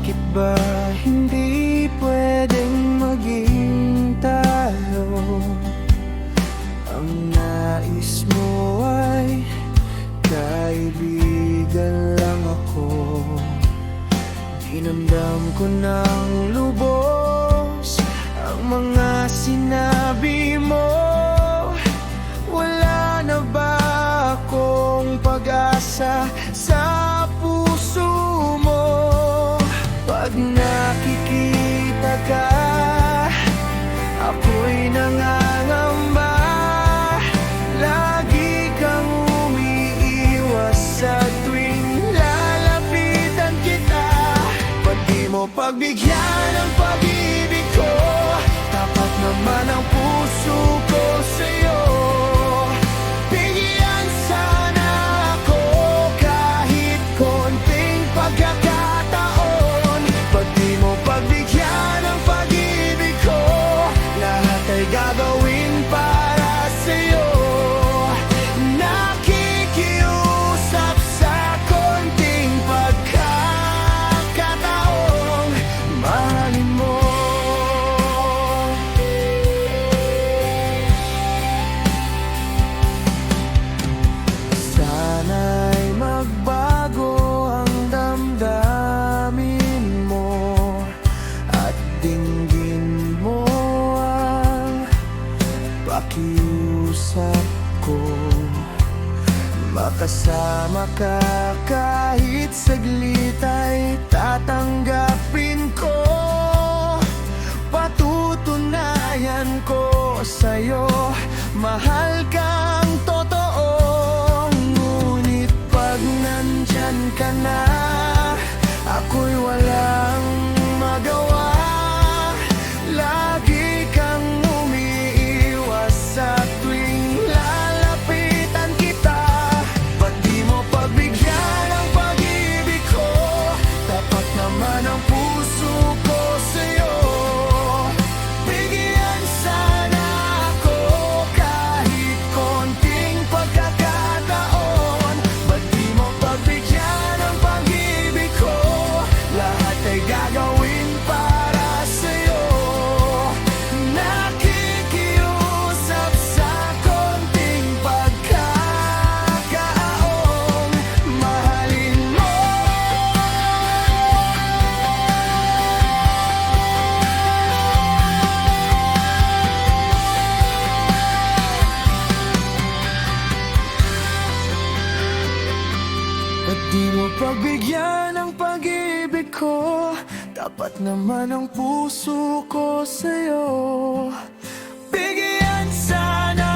Bakit ba hindi pwedeng maging tayo? Ang nais mo ay kaibigan lang ako. Dinamdam ko ng lubos ang mga sinabi mo. Wala na ba akong pag-asa sa puso mo? Pag nakikita ka, ako'y nangangamba. Lagi kang umiiwas sa tuwing lalapitan kita. Ba't di mo pagbigyan ang pag-ibig ko? Tapat naman ang puso ko sa'yo. Bigyan sana ako kahit konting pagkakataon. Ba't di mo pagbigyan ang pag-ibig ko? Lahat ay gagawin para sa'yo. Nakikiusap sa konting pagkakataong mahalin mo. Sana'y magbago ang damdamin mo at dinggin mo ang pakiusap ko. Makasama ka kahit saglit ay tatanggapin ko. Patutunayan ko sa'yo, mahal kang totoo. Ngunit pag nandyan ka na, ako'y walang magawa. Lagi kang umiiwas sa tuwing lalapitan kita. Ba't di mo pagbigyan ang pag-ibig ko? Tapat naman ang puso ko sa'yo. Bigyan sana ako kahit konting pagkakataon. Ba't di mo pagbigyan ang pag-ibig ko? Lahat ay gagawin para sa'yo. Nakikiusap sa konting pagkakataong mahalin mo. Ba't di mo pagbigyan ang pag-ibig ko? Tapat naman ang puso ko sa'yo. Bigyan sana